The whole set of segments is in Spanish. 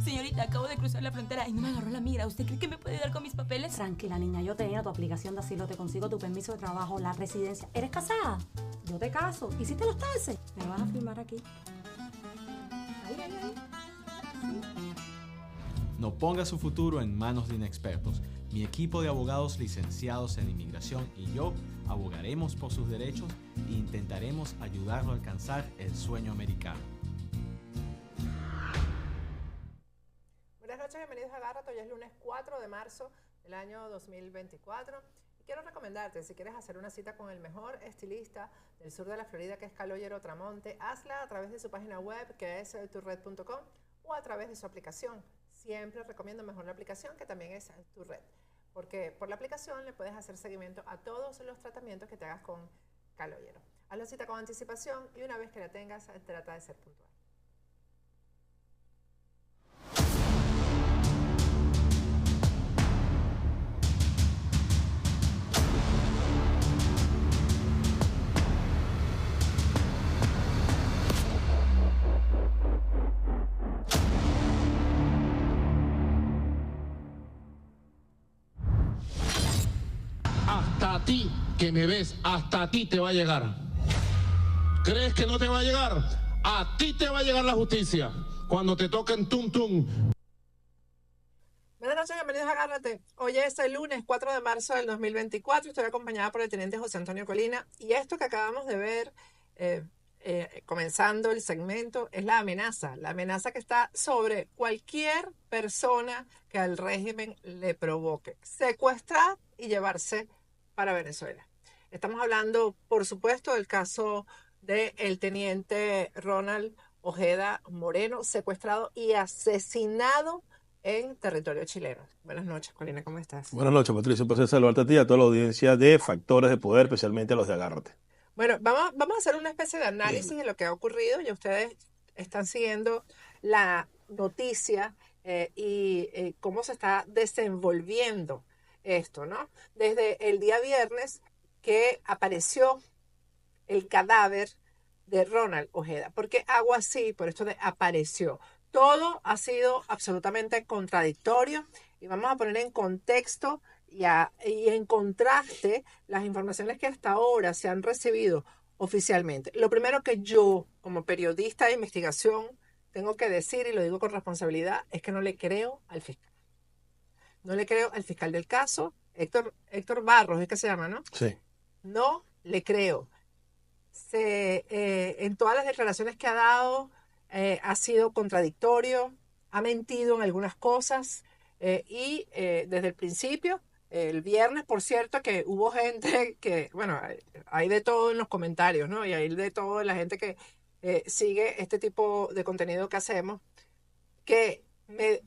Señorita, acabo de cruzar la frontera y no me agarró la migra. ¿Usted cree que me puede ayudar con mis papeles? Tranquila, niña, yo tenía tu aplicación de asilo, te consigo tu permiso de trabajo, la residencia. ¿Eres casada? Yo te caso. ¿Hiciste los taxes? Me vas a firmar aquí. Ahí. No ponga su futuro en manos de inexpertos. Mi equipo de abogados licenciados en inmigración y yo abogaremos por sus derechos e intentaremos ayudarlo a alcanzar el sueño americano. Buenas noches, bienvenidos a Agárrate. Hoy es lunes 4 de marzo del año 2024. Y quiero recomendarte, si quieres hacer una cita con el mejor estilista del sur de la Florida, que es Calogero Tramonte, hazla a través de su página web, que es turred.com, o a través de su aplicación. Siempre recomiendo mejor la aplicación, que también es Turred, porque por la aplicación le puedes hacer seguimiento a todos los tratamientos que te hagas con Calogero. Haz la cita con anticipación y una vez que la tengas, trata de ser puntual. Hasta a ti que me ves, hasta a ti te va a llegar. ¿Crees que no te va a llegar? A ti te va a llegar la justicia cuando te toquen tum tum. Buenas noches, bienvenidos a Agárrate. Hoy es el lunes 4 de marzo del 2024. Estoy acompañada por el teniente José Antonio Colina. Y esto que acabamos de ver, comenzando el segmento, es la amenaza que está sobre cualquier persona que al régimen le provoque secuestrar y llevarse para Venezuela. Estamos hablando, por supuesto, del caso del teniente Ronald Ojeda Moreno, secuestrado y asesinado en territorio chileno. Buenas noches, Colina, ¿cómo estás? Buenas noches, Patricia. Un placer saludarte a ti y a toda la audiencia de Factores de Poder, especialmente a los de Agárrate. Bueno, vamos a hacer una especie de análisis de lo que ha ocurrido. Ya ustedes están siguiendo la noticia y cómo se está desenvolviendo esto, ¿no? Desde el día viernes que apareció el cadáver de Ronald Ojeda. ¿Por qué hago así? Por esto de apareció. Todo ha sido absolutamente contradictorio y vamos a poner en contexto y en contraste las informaciones que hasta ahora se han recibido oficialmente. Lo primero que yo, como periodista de investigación, tengo que decir, y lo digo con responsabilidad, es que no le creo al fiscal. No le creo al fiscal del caso, Héctor Barros, es que se llama, ¿no? Sí. No le creo. En todas las declaraciones que ha dado ha sido contradictorio, ha mentido en algunas cosas y desde el principio, el viernes, por cierto, que hubo gente que, bueno, hay de todo en los comentarios, ¿no? Y hay de todo en la gente que sigue este tipo de contenido que hacemos, que me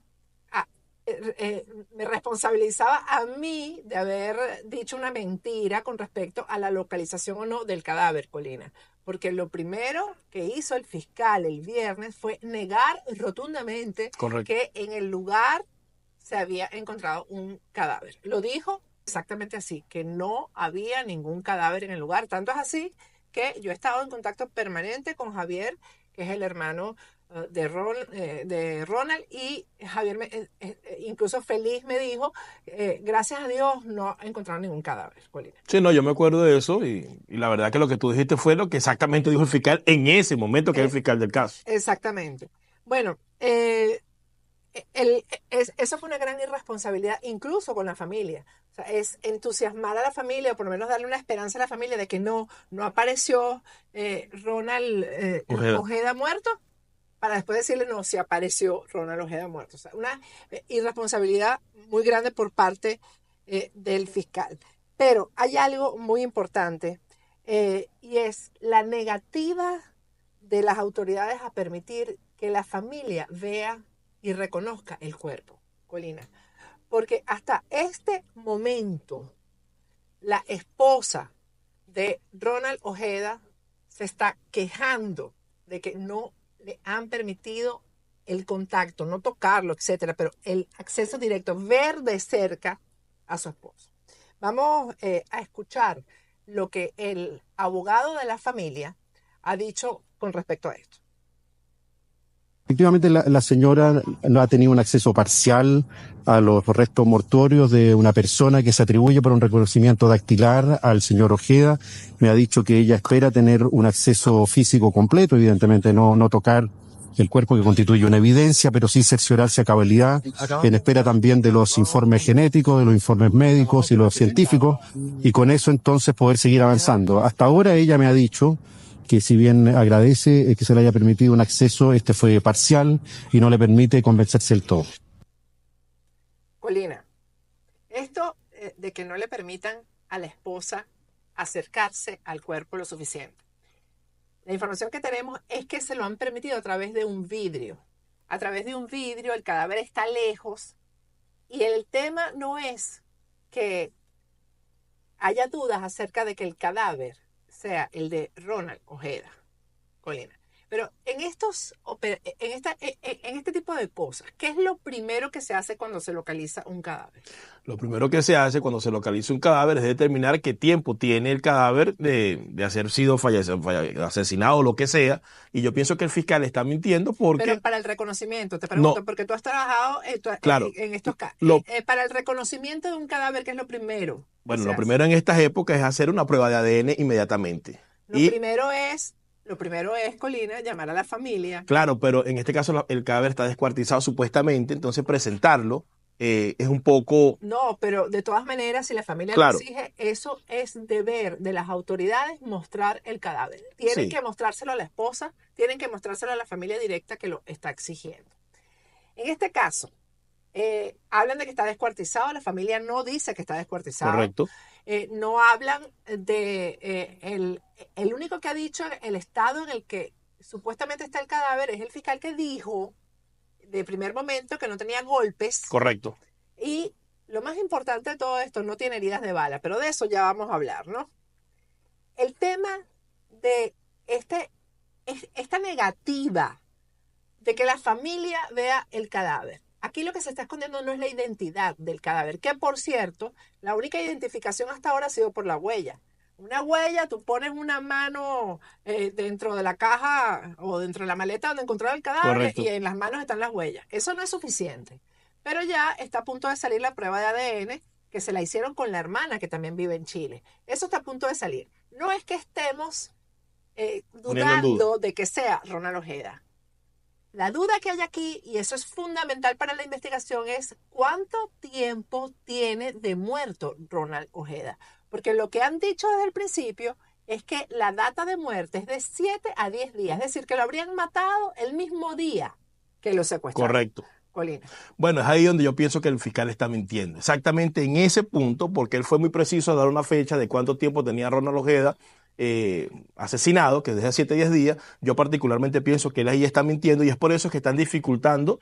responsabilizaba a mí de haber dicho una mentira con respecto a la localización o no del cadáver, Colina. Porque lo primero que hizo el fiscal el viernes fue negar rotundamente que en el lugar se había encontrado un cadáver. Lo dijo exactamente así, que no había ningún cadáver en el lugar. Tanto es así que yo he estado en contacto permanente con Javier, que es el hermano de Ronald, y Javier incluso feliz me dijo, gracias a Dios no encontraron ningún cadáver, Colina. Sí, no, yo me acuerdo de eso y la verdad que lo que tú dijiste fue lo que exactamente dijo el fiscal en ese momento, que es el fiscal del caso. Exactamente. Bueno, eso fue una gran irresponsabilidad incluso con la familia. O sea, es entusiasmar a la familia, o por lo menos darle una esperanza a la familia de que no apareció Ronald Ojeda muerto, para después decirle, no, si apareció Ronald Ojeda muerto. O sea, una irresponsabilidad muy grande por parte del fiscal. Pero hay algo muy importante y es la negativa de las autoridades a permitir que la familia vea y reconozca el cuerpo, Colina. Porque hasta este momento, la esposa de Ronald Ojeda se está quejando de que no le han permitido el contacto, no tocarlo, etcétera, pero el acceso directo, ver de cerca a su esposo. Vamos a escuchar lo que el abogado de la familia ha dicho con respecto a esto. Efectivamente, la señora no ha tenido un acceso parcial a los restos mortuorios de una persona que se atribuye por un reconocimiento dactilar al señor Ojeda. Me ha dicho que ella espera tener un acceso físico completo, evidentemente no tocar el cuerpo que constituye una evidencia, pero sí cerciorarse a cabalidad, en espera también de los informes genéticos, de los informes médicos y los científicos, y con eso entonces poder seguir avanzando. Hasta ahora ella me ha dicho que si bien agradece que se le haya permitido un acceso, este fue parcial y no le permite convencerse del todo. Colina, esto de que no le permitan a la esposa acercarse al cuerpo lo suficiente. La información que tenemos es que se lo han permitido a través de un vidrio. A través de un vidrio el cadáver está lejos y el tema no es que haya dudas acerca de que el cadáver sea el de Ronald Ojeda, Colina. Pero en este tipo de cosas, ¿qué es lo primero que se hace cuando se localiza un cadáver? Lo primero que se hace cuando se localiza un cadáver es determinar qué tiempo tiene el cadáver de haber sido asesinado o lo que sea. Y yo pienso que el fiscal está mintiendo porque... Pero para el reconocimiento, te pregunto, porque tú has trabajado en estos casos. Para el reconocimiento de un cadáver, ¿qué es lo primero? Bueno, lo primero en estas épocas es hacer una prueba de ADN inmediatamente. Lo primero es, Colina, llamar a la familia. Claro, pero en este caso el cadáver está descuartizado supuestamente, entonces presentarlo es un poco... No, pero de todas maneras, si la familia lo exige, eso es deber de las autoridades mostrar el cadáver. Tienen que mostrárselo a la esposa, tienen que mostrárselo a la familia directa que lo está exigiendo. En este caso, hablan de que está descuartizado, la familia no dice que está descuartizado. Correcto. No hablan de... el único que ha dicho el estado en el que supuestamente está el cadáver es el fiscal que dijo de primer momento que no tenía golpes. Correcto. Y lo más importante de todo esto, no tiene heridas de bala, pero de eso ya vamos a hablar, ¿no? El tema de esta negativa de que la familia vea el cadáver. Aquí lo que se está escondiendo no es la identidad del cadáver, que por cierto, la única identificación hasta ahora ha sido por la huella. Una huella, tú pones una mano dentro de la caja o dentro de la maleta donde encontraron el cadáver. Correcto. Y en las manos están las huellas. Eso no es suficiente. Pero ya está a punto de salir la prueba de ADN que se la hicieron con la hermana que también vive en Chile. Eso está a punto de salir. No es que estemos dudando de que sea Ronald Ojeda. La duda que hay aquí, y eso es fundamental para la investigación, es cuánto tiempo tiene de muerto Ronald Ojeda. Porque lo que han dicho desde el principio es que la data de muerte es de 7 a 10 días. Es decir, que lo habrían matado el mismo día que lo secuestraron. Correcto. Colina. Bueno, es ahí donde yo pienso que el fiscal está mintiendo. Exactamente en ese punto, porque él fue muy preciso a dar una fecha de cuánto tiempo tenía Ronald Ojeda asesinado, que desde 7 a 10 días. Yo particularmente pienso que él ahí está mintiendo y es por eso que están dificultando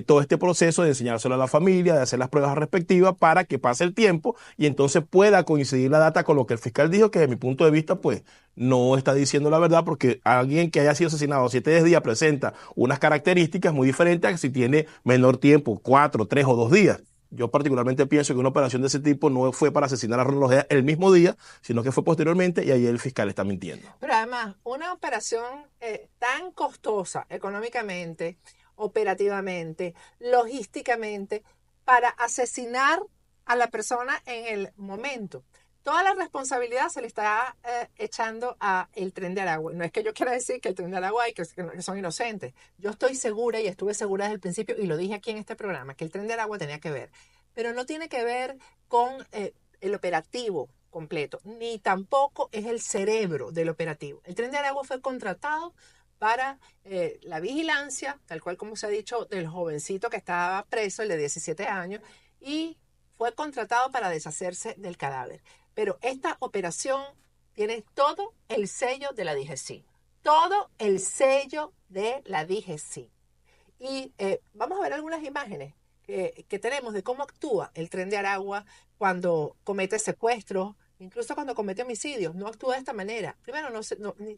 todo este proceso de enseñárselo a la familia, de hacer las pruebas respectivas para que pase el tiempo y entonces pueda coincidir la data con lo que el fiscal dijo, que desde mi punto de vista pues no está diciendo la verdad, porque alguien que haya sido asesinado 7 a 10 días presenta unas características muy diferentes a que si tiene menor tiempo, 4, 3 o 2 días. Yo particularmente pienso que una operación de ese tipo no fue para asesinar a Ronald Ojeda el mismo día, sino que fue posteriormente y ahí el fiscal está mintiendo. Pero además, una operación tan costosa económicamente, operativamente, logísticamente, para asesinar a la persona en el momento. Toda la responsabilidad se le está echando a el Tren de Aragua. No es que yo quiera decir que el Tren de Aragua y que son inocentes. Yo estoy segura y estuve segura desde el principio y lo dije aquí en este programa, que el Tren de Aragua tenía que ver. Pero no tiene que ver con el operativo completo, ni tampoco es el cerebro del operativo. El Tren de Aragua fue contratado para la vigilancia, tal cual como se ha dicho, del jovencito que estaba preso, el de 17 años, y fue contratado para deshacerse del cadáver. Pero esta operación tiene todo el sello de la DGCIN. Todo el sello de la DGCIN. Y vamos a ver algunas imágenes que tenemos de cómo actúa el Tren de Aragua cuando comete secuestros, incluso cuando comete homicidios. No actúa de esta manera. Primero,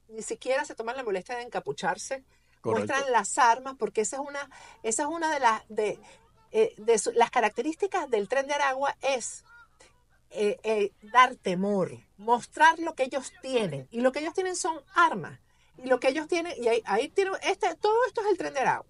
ni siquiera se toman la molestia de encapucharse. Correcto. Muestran las armas, porque esa es una de las características del Tren de Aragua, es dar temor, mostrar lo que ellos tienen, y lo que ellos tienen son armas, y lo que ellos tienen, y ahí tienen todo esto es el Tren de Aragua.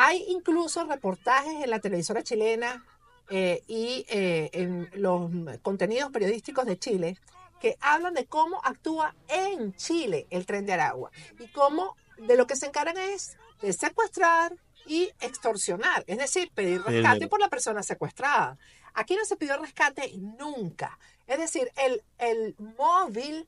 Hay incluso reportajes en la televisora chilena y en los contenidos periodísticos de Chile que hablan de cómo actúa en Chile el Tren de Aragua y cómo de lo que se encargan es de secuestrar y extorsionar, es decir, pedir rescate por la persona secuestrada. Aquí no se pidió rescate nunca. Es decir, el móvil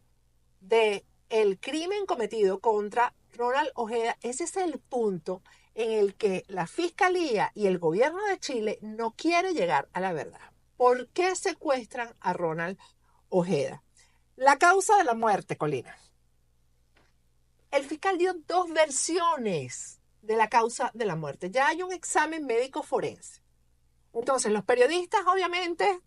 del crimen cometido contra Ronald Ojeda, ese es el punto en el que la Fiscalía y el gobierno de Chile no quiere llegar a la verdad. ¿Por qué secuestran a Ronald Ojeda? La causa de la muerte, Colina. El fiscal dio 2 versiones de la causa de la muerte. Ya hay un examen médico forense. Entonces, los periodistas, obviamente,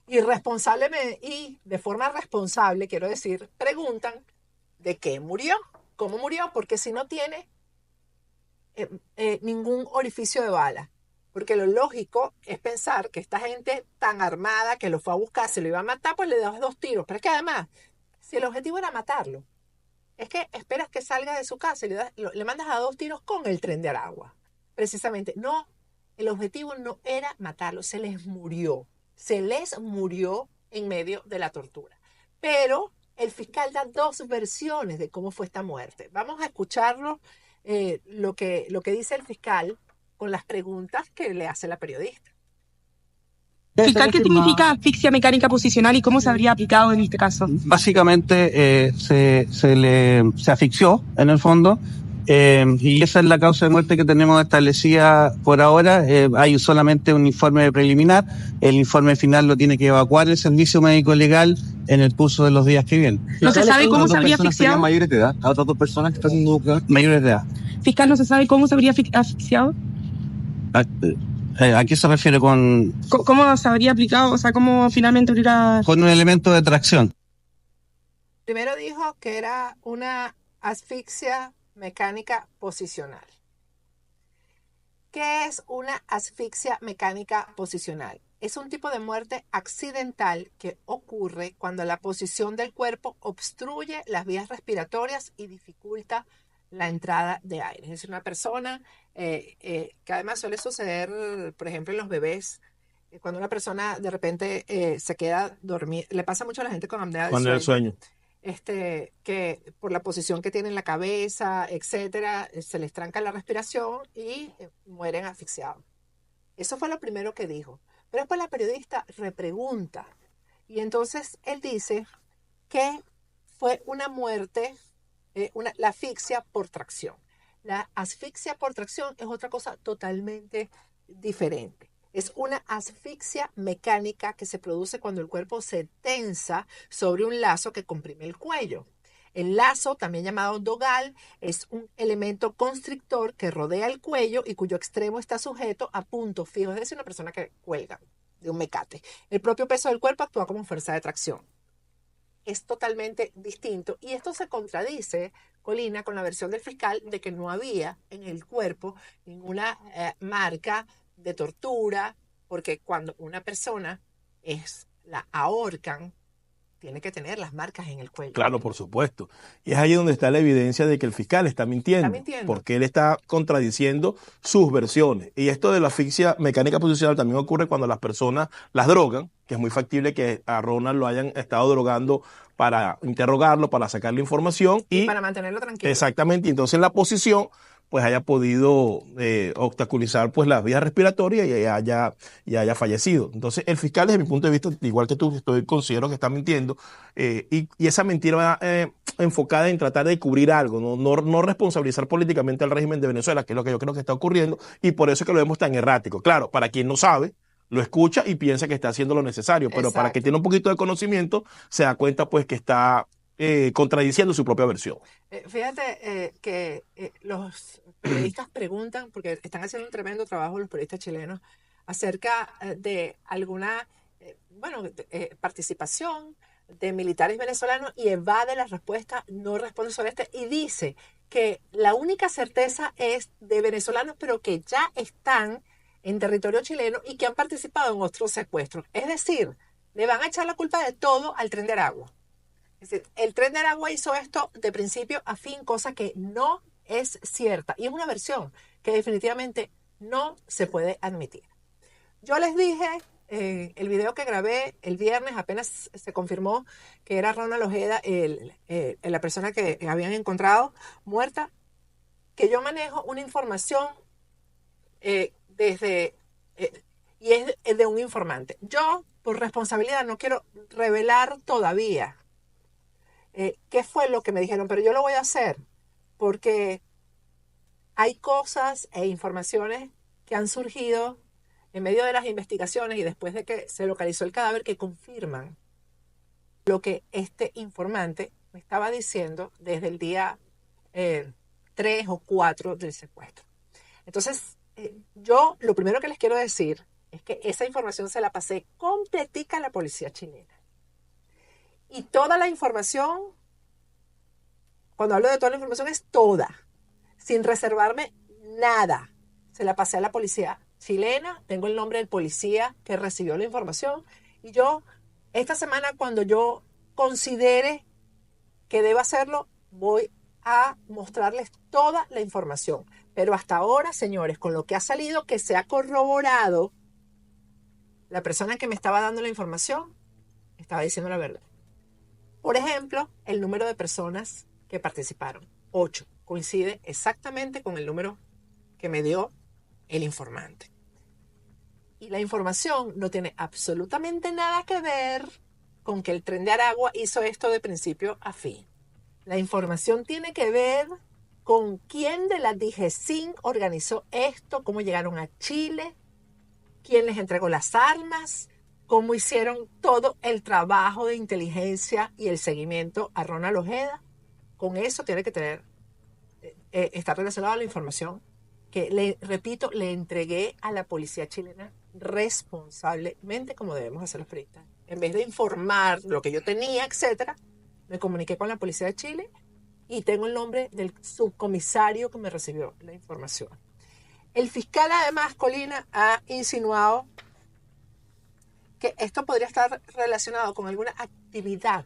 irresponsablemente y de forma responsable, quiero decir, preguntan de qué murió, cómo murió, porque si no tiene ningún orificio de bala. Porque lo lógico es pensar que esta gente tan armada que lo fue a buscar, se lo iba a matar, pues le das 2 tiros. Pero es que además, si el objetivo era matarlo, es que esperas que salga de su casa y le mandas a 2 tiros con el Tren de Aragua. Precisamente, no, el objetivo no era matarlo, se les murió en medio de la tortura. Pero el fiscal da 2 versiones de cómo fue esta muerte. Vamos a escucharlo, lo que dice el fiscal con las preguntas que le hace la periodista. Fiscal, ¿qué significa asfixia mecánica posicional y cómo se habría aplicado en este caso? Básicamente se asfixió en el fondo y esa es la causa de muerte que tenemos establecida por ahora. Hay solamente un informe preliminar, el informe final lo tiene que evacuar el servicio médico legal en el curso de los días que vienen. ¿No se sabe cómo se habría asfixiado? Mayores de edad, a otras 2 personas que están mayores de edad. Fiscal, ¿no se sabe cómo se habría asfixiado? ¿A qué se refiere con...? ¿Cómo se habría aplicado? O sea, ¿cómo finalmente habría...? Con un elemento de tracción. Primero dijo que era una asfixia mecánica posicional. ¿Qué es una asfixia mecánica posicional? Es un tipo de muerte accidental que ocurre cuando la posición del cuerpo obstruye las vías respiratorias y dificulta la entrada de aire. Es decir, una persona que además suele suceder, por ejemplo, en los bebés, cuando una persona de repente se queda dormida, le pasa mucho a la gente con apnea del sueño. Que por la posición que tiene en la cabeza, etcétera, se les tranca la respiración y mueren asfixiados. Eso fue lo primero que dijo. Pero después la periodista repregunta y entonces él dice que fue una muerte, la asfixia por tracción. La asfixia por tracción es otra cosa totalmente diferente. Es una asfixia mecánica que se produce cuando el cuerpo se tensa sobre un lazo que comprime el cuello. El lazo, también llamado dogal, es un elemento constrictor que rodea el cuello y cuyo extremo está sujeto a puntos fijos, es decir, una persona que cuelga de un mecate. El propio peso del cuerpo actúa como fuerza de tracción. Es totalmente distinto y esto se contradice, Colina, con la versión del fiscal de que no había en el cuerpo ninguna marca de tortura, porque cuando una persona la ahorcan, tiene que tener las marcas en el cuello. Claro, por supuesto. Y es ahí donde está la evidencia de que el fiscal está mintiendo. Porque él está contradiciendo sus versiones. Y esto de la asfixia mecánica posicional también ocurre cuando las personas las drogan, que es muy factible que a Ronald lo hayan estado drogando para interrogarlo, para sacarle información. Y para mantenerlo tranquilo. Exactamente. Y entonces la posición pues haya podido obstaculizar pues las vías respiratorias y haya fallecido. Entonces el fiscal, desde mi punto de vista, igual que tú, considero que está mintiendo y esa mentira va enfocada en tratar de cubrir algo, no responsabilizar políticamente al régimen de Venezuela, que es lo que yo creo que está ocurriendo, y por eso es que lo vemos tan errático. Claro, para quien no sabe, lo escucha y piensa que está haciendo lo necesario, pero para quien tiene un poquito de conocimiento, se da cuenta pues que está contradiciendo su propia versión. Fíjate que los periodistas preguntan, porque están haciendo un tremendo trabajo los periodistas chilenos, acerca de alguna participación de militares venezolanos y evade la respuesta, no responde sobre y dice que la única certeza es de venezolanos, pero que ya están en territorio chileno y que han participado en otros secuestros. Es decir, le van a echar la culpa de todo al Tren de Aragua. Es decir, el Tren de Aragua hizo esto de principio a fin, cosa que no es cierta. Y es una versión que definitivamente no se puede admitir. Yo les dije el video que grabé el viernes, apenas se confirmó que era Ronald Ojeda, la persona que habían encontrado muerta, que yo manejo una información y es de un informante. Yo, por responsabilidad, no quiero revelar todavía qué fue lo que me dijeron, pero yo lo voy a hacer porque hay cosas e informaciones que han surgido en medio de las investigaciones y después de que se localizó el cadáver que confirman lo que este informante me estaba diciendo desde el día 3 o 4 del secuestro. Entonces, yo lo primero que les quiero decir es que esa información se la pasé completica a la policía chilena. Y toda la información, cuando hablo de toda la información, es toda, sin reservarme nada. Se la pasé a la policía chilena, tengo el nombre del policía que recibió la información y yo, esta semana, cuando yo considere que deba hacerlo, voy a mostrarles toda la información. Pero hasta ahora, señores, con lo que ha salido, que se ha corroborado, la persona que me estaba dando la información estaba diciendo la verdad. Por ejemplo, el número de personas que participaron, 8, coincide exactamente con el número que me dio el informante. Y la información no tiene absolutamente nada que ver con que el Tren de Aragua hizo esto de principio a fin. La información tiene que ver con quién de la DGCIN organizó esto, cómo llegaron a Chile, quién les entregó las armas, cómo hicieron todo el trabajo de inteligencia y el seguimiento a Ronald Ojeda. Con eso tiene que tener, está relacionado a la información que, repito, le entregué a la policía chilena responsablemente, como debemos hacer los periodistas. En vez de informar lo que yo tenía, etcétera, me comuniqué con la policía de Chile y tengo el nombre del subcomisario que me recibió la información. El fiscal, además, Colina, ha insinuado que esto podría estar relacionado con alguna actividad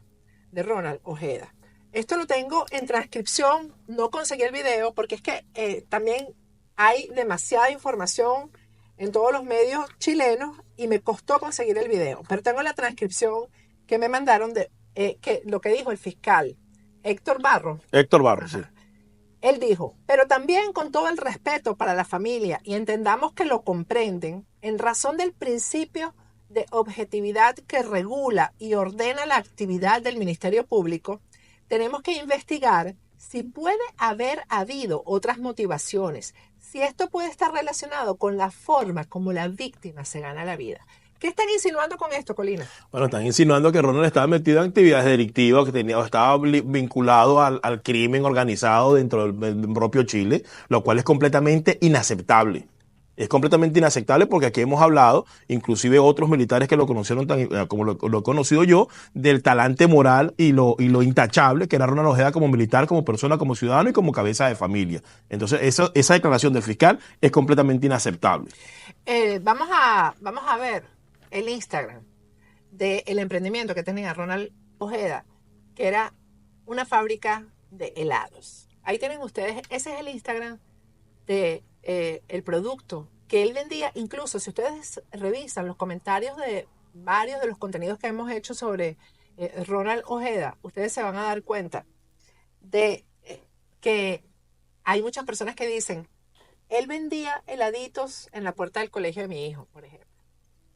de Ronald Ojeda. Esto lo tengo en transcripción, no conseguí el video porque es que también hay demasiada información en todos los medios chilenos y me costó conseguir el video. Pero tengo la transcripción que me mandaron de que lo que dijo el fiscal Héctor Barro. Héctor Barro, sí. Él dijo, pero también con todo el respeto para la familia y entendamos que lo comprenden en razón del principio de objetividad que regula y ordena la actividad del Ministerio Público, tenemos que investigar si puede haber habido otras motivaciones, si esto puede estar relacionado con la forma como la víctima se gana la vida. ¿Qué están insinuando con esto, Colina? Bueno, están insinuando que Ronald estaba metido en actividades delictivas, que estaba vinculado al crimen organizado dentro del propio Chile, lo cual es completamente inaceptable. Es completamente inaceptable porque aquí hemos hablado, inclusive otros militares que lo conocieron como lo he conocido yo, del talante moral y lo intachable que era Ronald Ojeda como militar, como persona, como ciudadano y como cabeza de familia. Entonces esa declaración del fiscal es completamente inaceptable. Vamos a ver el Instagram del emprendimiento que tenía Ronald Ojeda, que era una fábrica de helados. Ahí tienen ustedes, ese es el Instagram de el producto que él vendía. Incluso si ustedes revisan los comentarios de varios de los contenidos que hemos hecho sobre Ronald Ojeda, ustedes se van a dar cuenta de que hay muchas personas que dicen, él vendía heladitos en la puerta del colegio de mi hijo, por ejemplo.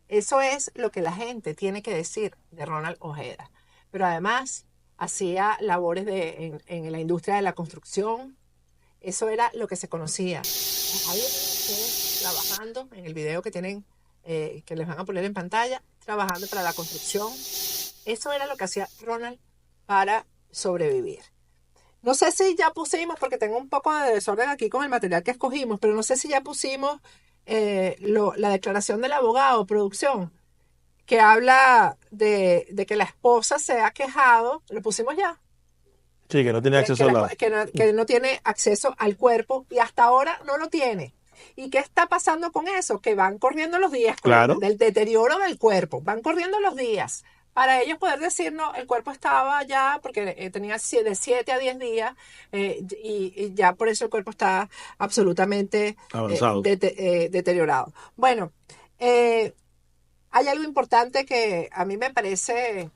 Eso es lo que la gente tiene que decir de Ronald Ojeda. Pero además hacía labores en la industria de la construcción. Eso era lo que se conocía. Hay ustedes trabajando en el video que tienen, que les van a poner en pantalla, trabajando para la construcción. Eso era lo que hacía Ronald para sobrevivir. No sé si ya pusimos, porque tengo un poco de desorden aquí con el material que escogimos, pero no sé si ya pusimos la declaración del abogado, producción, que habla de que la esposa se ha quejado. ¿Lo pusimos ya? Sí, que no tiene acceso que no tiene acceso al cuerpo y hasta ahora no lo tiene. ¿Y qué está pasando con eso? Que van corriendo los días, claro, del deterioro del cuerpo. Van corriendo los días para ellos poder decir, no, el cuerpo estaba ya, porque tenía de 7 a 10 días, y ya por eso el cuerpo está absolutamente avanzado, deteriorado. Bueno, hay algo importante que a mí me parece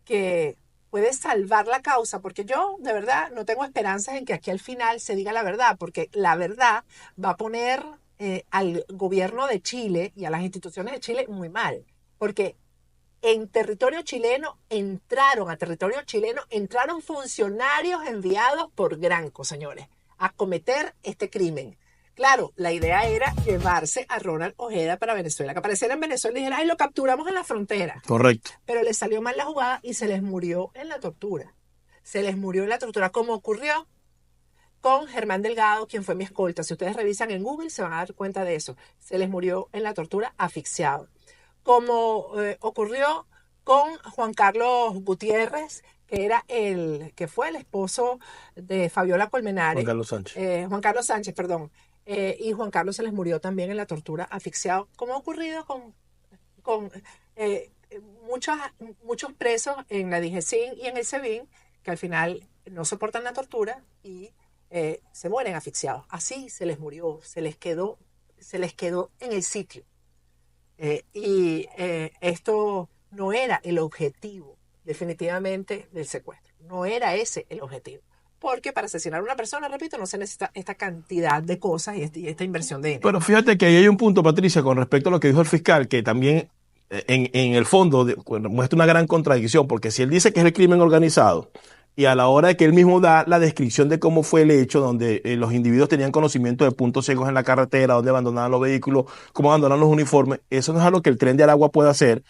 que puede salvar la causa, porque yo de verdad no tengo esperanzas en que aquí al final se diga la verdad, porque la verdad va a poner al gobierno de Chile y a las instituciones de Chile muy mal, porque en territorio chileno entraron funcionarios enviados por Granco, señores, a cometer este crimen. Claro, la idea era llevarse a Ronald Ojeda para Venezuela, que apareciera en Venezuela y dijera, ay, lo capturamos en la frontera. Correcto. Pero les salió mal la jugada y se les murió en la tortura. Como ocurrió con Germán Delgado, quien fue mi escolta. Si ustedes revisan en Google se van a dar cuenta de eso. Se les murió en la tortura asfixiado. Como ocurrió con Juan Carlos Gutiérrez, que fue el esposo de Fabiola Colmenares. Juan Carlos Sánchez, perdón. Y Juan Carlos se les murió también en la tortura asfixiado, como ha ocurrido con muchos presos en la DGCIN y en el SEBIN, que al final no soportan la tortura y se mueren asfixiados. Así se les murió, se les quedó en el sitio. Esto no era el objetivo, definitivamente, del secuestro. No era ese el objetivo. Porque para asesinar a una persona, repito, no se necesita esta cantidad de cosas y esta inversión de dinero. Pero fíjate que ahí hay un punto, Patricia, con respecto a lo que dijo el fiscal, que también en el fondo muestra una gran contradicción, porque si él dice que es el crimen organizado, y a la hora de que él mismo da la descripción de cómo fue el hecho, donde los individuos tenían conocimiento de puntos ciegos en la carretera, donde abandonaban los vehículos, cómo abandonaban los uniformes, eso no es algo que el Tren de Aragua pueda hacer.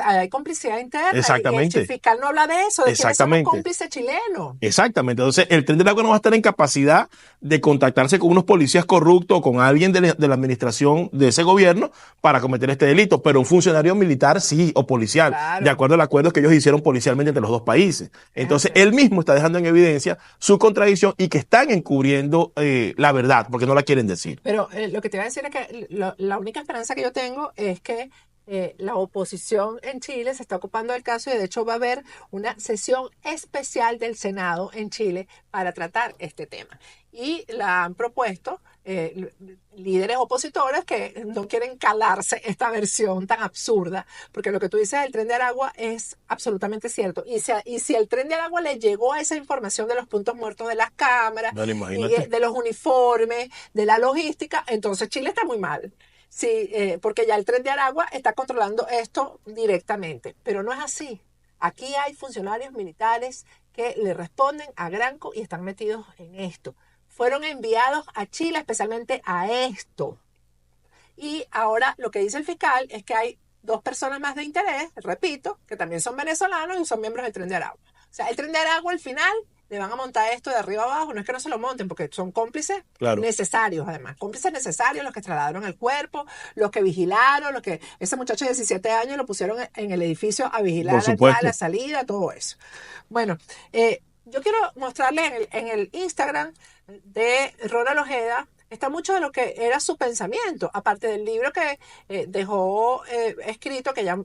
Hay complicidad interna. Exactamente. Y el fiscal no habla de eso, de quiénes son los cómplices chilenos. Exactamente. Entonces, el Tren de Aragua no va a estar en capacidad de contactarse con unos policías corruptos o con alguien de la administración de ese gobierno para cometer este delito, pero un funcionario militar sí, o policial, claro, de acuerdo al acuerdo que ellos hicieron policialmente entre los dos países. Entonces, él mismo está dejando en evidencia su contradicción y que están encubriendo la verdad, porque no la quieren decir. Pero lo que te iba a decir es que la única esperanza que yo tengo es que la oposición en Chile se está ocupando del caso y de hecho va a haber una sesión especial del Senado en Chile para tratar este tema. Y la han propuesto líderes opositores que no quieren calarse esta versión tan absurda, porque lo que tú dices del Tren de Aragua es absolutamente cierto. Y si el Tren de Aragua le llegó a esa información de los puntos muertos de las cámaras, y de los uniformes, de la logística, entonces Chile está muy mal. Sí, porque ya el Tren de Aragua está controlando esto directamente, pero no es así. Aquí hay funcionarios militares que le responden a Granco y están metidos en esto. Fueron enviados a Chile especialmente a esto. Y ahora lo que dice el fiscal es que hay 2 personas más de interés, repito, que también son venezolanos y son miembros del Tren de Aragua. O sea, el Tren de Aragua al final le van a montar esto de arriba abajo, no es que no se lo monten, porque son cómplices necesarios, además. Cómplices necesarios, los que trasladaron el cuerpo, los que vigilaron, ese muchacho de 17 años lo pusieron en el edificio a vigilar la entrada, la salida, todo eso. Bueno, yo quiero mostrarle en el Instagram de Ronald Ojeda, está mucho de lo que era su pensamiento, aparte del libro que dejó escrito, que ya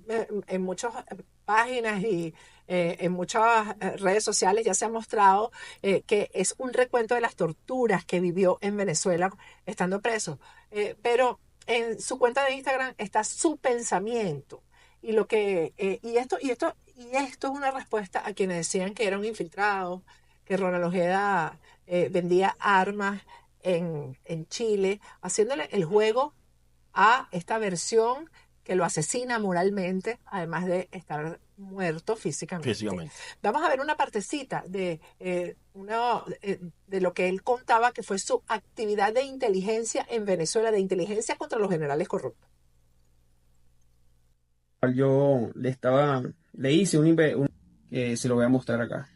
en muchas páginas y en muchas redes sociales ya se ha mostrado que es un recuento de las torturas que vivió en Venezuela estando preso. Pero en su cuenta de Instagram está su pensamiento. Y esto es una respuesta a quienes decían que era un infiltrado, que Ronald Ojeda vendía armas en Chile, haciéndole el juego a esta versión que lo asesina moralmente, además de estar muerto físicamente. Vamos a ver una partecita de lo que él contaba que fue su actividad de inteligencia en Venezuela, de inteligencia contra los generales corruptos. Yo le hice que se lo voy a mostrar acá.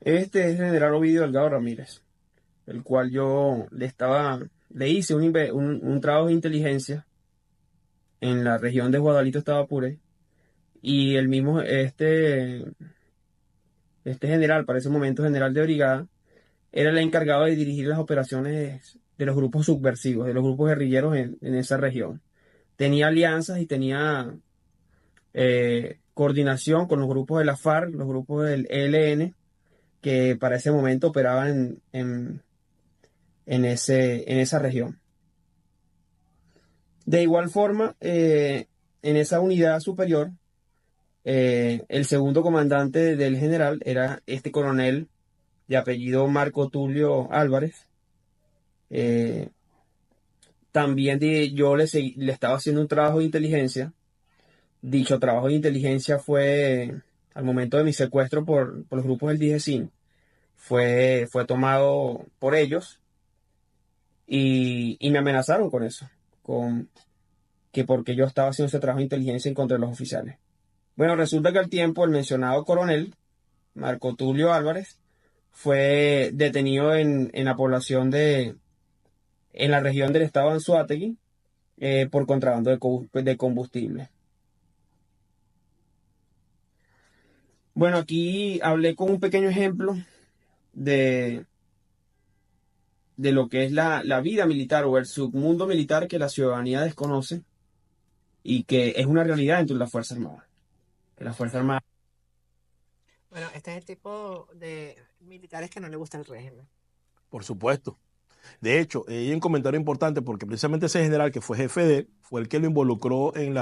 Este es el general Ovidio Delgado Ramírez, el cual yo le hice un trabajo de inteligencia en la región de Guadalito, estado Apure, y el mismo, este general, para ese momento general de brigada, era el encargado de dirigir las operaciones de los grupos subversivos, de los grupos guerrilleros en esa región. Tenía alianzas y tenía coordinación con los grupos de la FARC, los grupos del ELN, que para ese momento operaban en esa región. De igual forma, en esa unidad superior, el segundo comandante del general era este coronel de apellido Marco Tulio Álvarez. También yo le estaba haciendo un trabajo de inteligencia. Dicho trabajo de inteligencia fue, al momento de mi secuestro por los grupos del DIGESIN, fue tomado por ellos y me amenazaron con eso, que porque yo estaba haciendo ese trabajo de inteligencia en contra de los oficiales. Bueno, resulta que al tiempo el mencionado coronel, Marco Tulio Álvarez, fue detenido en la población en la región del estado de Anzoátegui por contrabando de combustible. Bueno, aquí hablé con un pequeño ejemplo de lo que es la vida militar o el submundo militar que la ciudadanía desconoce y que es una realidad dentro de la Fuerza Armada. La Fuerza Armada. Bueno, este es el tipo de militares que no le gusta el régimen. Por supuesto. De hecho, hay un comentario importante porque precisamente ese general que fue jefe de él fue el que lo involucró en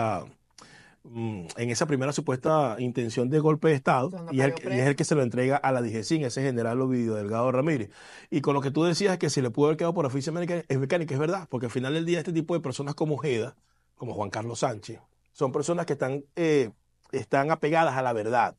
esa primera supuesta intención de golpe de Estado y es el que se lo entrega a la DIGESIN, ese general Ovidio Delgado Ramírez. Y con lo que tú decías que se le pudo haber quedado por oficio mecánica, es verdad, porque al final del día este tipo de personas como Ojeda, como Juan Carlos Sánchez, son personas que están apegadas a la verdad.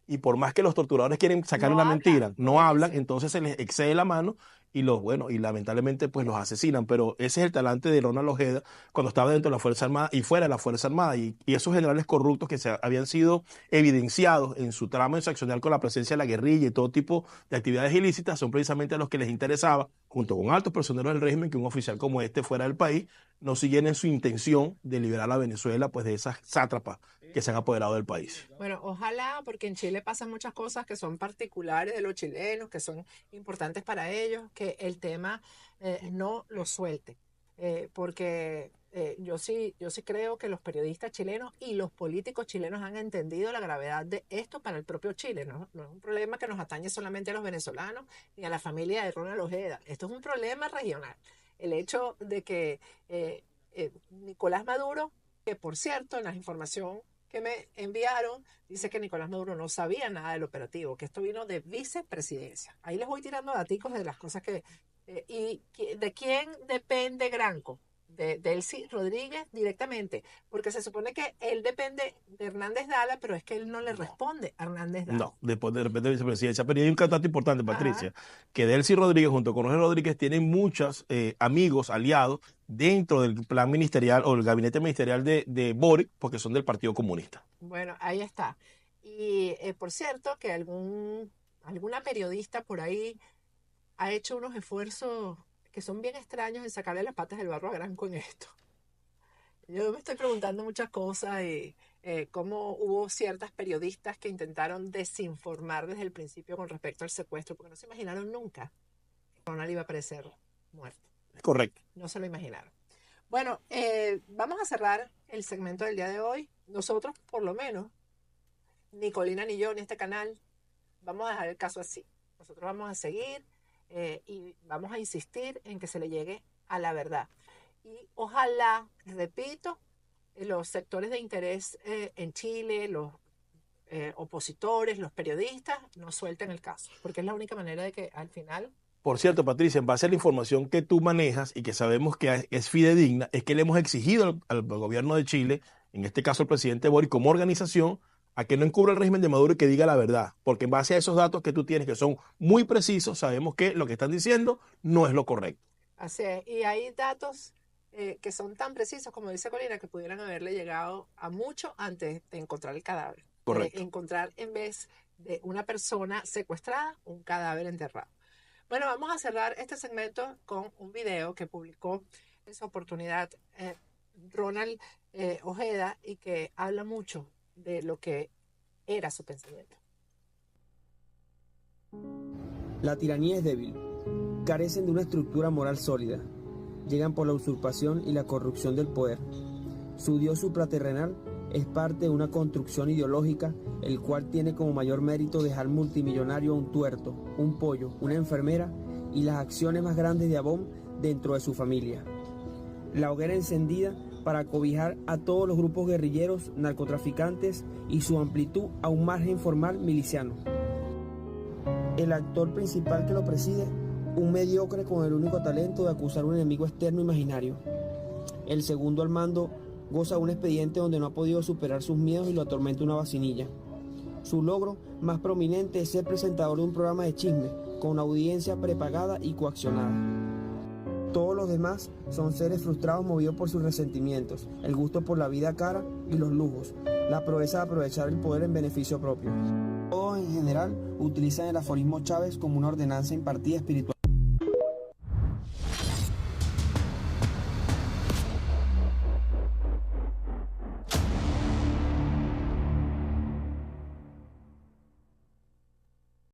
Y por más que los torturadores quieren sacar una mentira, no hablan, entonces se les excede la mano y lamentablemente pues los asesinan. Pero ese es el talante de Ronald Ojeda cuando estaba dentro de la Fuerza Armada y fuera de la Fuerza Armada. Y esos generales corruptos que habían sido evidenciados en su trama ensaccional con la presencia de la guerrilla y todo tipo de actividades ilícitas son precisamente a los que les interesaba, junto con altos personeros del régimen, que un oficial como este fuera del país no siguiera en su intención de liberar a Venezuela pues de esas sátrapas que se han apoderado del país. Bueno, ojalá, porque en Chile pasan muchas cosas que son particulares de los chilenos, que son importantes para ellos, que el tema no lo suelte. Porque yo sí creo que los periodistas chilenos y los políticos chilenos han entendido la gravedad de esto para el propio Chile. No es un problema que nos atañe solamente a los venezolanos ni a la familia de Ronald Ojeda. Esto es un problema regional. El hecho de que Nicolás Maduro, que por cierto, en la información que me enviaron, dice que Nicolás Maduro no sabía nada del operativo, que esto vino de vicepresidencia. Ahí les voy tirando daticos de las cosas que... ¿Y de quién depende Granco? De Delcy Rodríguez directamente, porque se supone que él depende de Hernández Dala, pero es que él no le responde a Hernández Dala. No, depende de vicepresidencia. Pero hay un dato importante, Patricia, que Delcy Rodríguez junto con Jorge Rodríguez tienen muchos amigos, aliados dentro del plan ministerial o el gabinete ministerial de Boric, porque son del Partido Comunista. Bueno, ahí está. Y por cierto que alguna periodista por ahí ha hecho unos esfuerzos que son bien extraños en sacarle las patas del barro a Granco en esto. Yo me estoy preguntando muchas cosas y cómo hubo ciertas periodistas que intentaron desinformar desde el principio con respecto al secuestro, porque no se imaginaron nunca que Ronald iba a aparecer muerto. Es correcto. No se lo imaginaron. Bueno, vamos a cerrar el segmento del día de hoy. Nosotros, por lo menos, ni Colina ni yo, ni este canal, vamos a dejar el caso así. Nosotros vamos a seguir y vamos a insistir en que se le llegue a la verdad. Y ojalá, repito, los sectores de interés en Chile, los opositores, los periodistas, no suelten el caso, porque es la única manera de que al final... Por cierto, Patricia, en base a la información que tú manejas y que sabemos que es fidedigna, es que le hemos exigido al gobierno de Chile, en este caso el presidente Boric, como organización, a que no encubra el régimen de Maduro y que diga la verdad. Porque en base a esos datos que tú tienes, que son muy precisos, sabemos que lo que están diciendo no es lo correcto. Así es. Y hay datos que son tan precisos, como dice Colina, que pudieran haberle llegado a mucho antes de encontrar el cadáver. Correcto. Encontrar, en vez de una persona secuestrada, un cadáver enterrado. Bueno, vamos a cerrar este segmento con un video que publicó en su oportunidad Ronald Ojeda y que habla mucho de lo que era su pensamiento. La tiranía es débil. Carecen de una estructura moral sólida. Llegan por la usurpación y la corrupción del poder. Su Dios supraterrenal es parte de una construcción ideológica, el cual tiene como mayor mérito dejar multimillonario a un tuerto, un pollo, una enfermera y las acciones más grandes de Abom dentro de su familia. La hoguera encendida para cobijar a todos los grupos guerrilleros, narcotraficantes y su amplitud a un margen formal miliciano. El actor principal que lo preside, un mediocre con el único talento de acusar a un enemigo externo imaginario. El segundo al mando goza de un expediente donde no ha podido superar sus miedos y lo atormenta una vacinilla. Su logro más prominente es ser presentador de un programa de chisme con audiencia prepagada y coaccionada. Todos los demás son seres frustrados movidos por sus resentimientos, el gusto por la vida cara y los lujos, la proeza de aprovechar el poder en beneficio propio. Todos en general utilizan el aforismo Chávez como una ordenanza impartida espiritual.